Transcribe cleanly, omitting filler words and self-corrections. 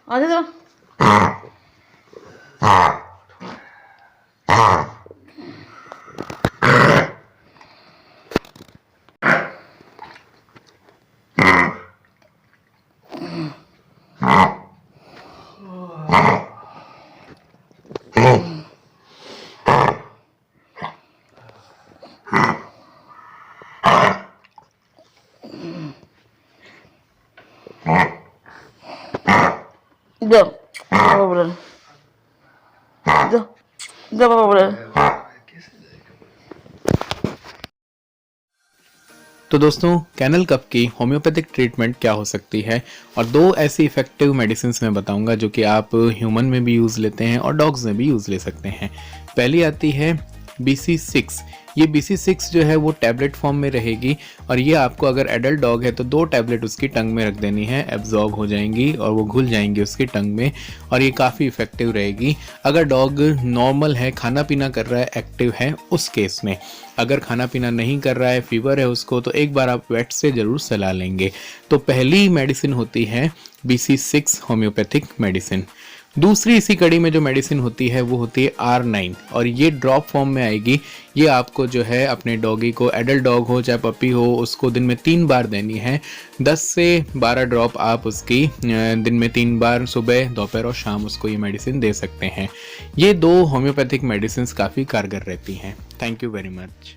आजा जरा। Go. Over. Go. Go over. तो दोस्तों, कैनल कफ की होम्योपैथिक ट्रीटमेंट क्या हो सकती है और दो ऐसी इफेक्टिव मेडिसिन मैं बताऊंगा जो कि आप ह्यूमन में भी यूज़ लेते हैं और डॉग्स में भी यूज़ ले सकते हैं। पहली आती है BC6। ये BC6 जो है वो टैबलेट फॉर्म में रहेगी और ये आपको अगर एडल्ट डॉग है तो 2 टैबलेट उसकी टंग में रख देनी है, एब्जॉर्ब हो जाएंगी और वो घुल जाएंगी उसकी टंग में और ये काफ़ी इफेक्टिव रहेगी। अगर डॉग नॉर्मल है, खाना पीना कर रहा है, एक्टिव है, उस केस में। अगर खाना पीना नहीं कर रहा है, फीवर है उसको, तो एक बार आप वेट से ज़रूर सलाह लेंगे। तो पहली मेडिसिन होती है BC6 होम्योपैथिक मेडिसिन। दूसरी इसी कड़ी में जो मेडिसिन होती है वो होती है R9 और ये ड्रॉप फॉर्म में आएगी। ये आपको जो है अपने डॉगी को, एडल्ट डॉग हो चाहे पपी हो, उसको दिन में 3 बार देनी है। 10 से 12 ड्रॉप आप उसकी दिन में 3 बार, सुबह, दोपहर और शाम उसको ये मेडिसिन दे सकते हैं। ये 2 होम्योपैथिक मेडिसिन काफ़ी कारगर रहती हैं। Thank you very much.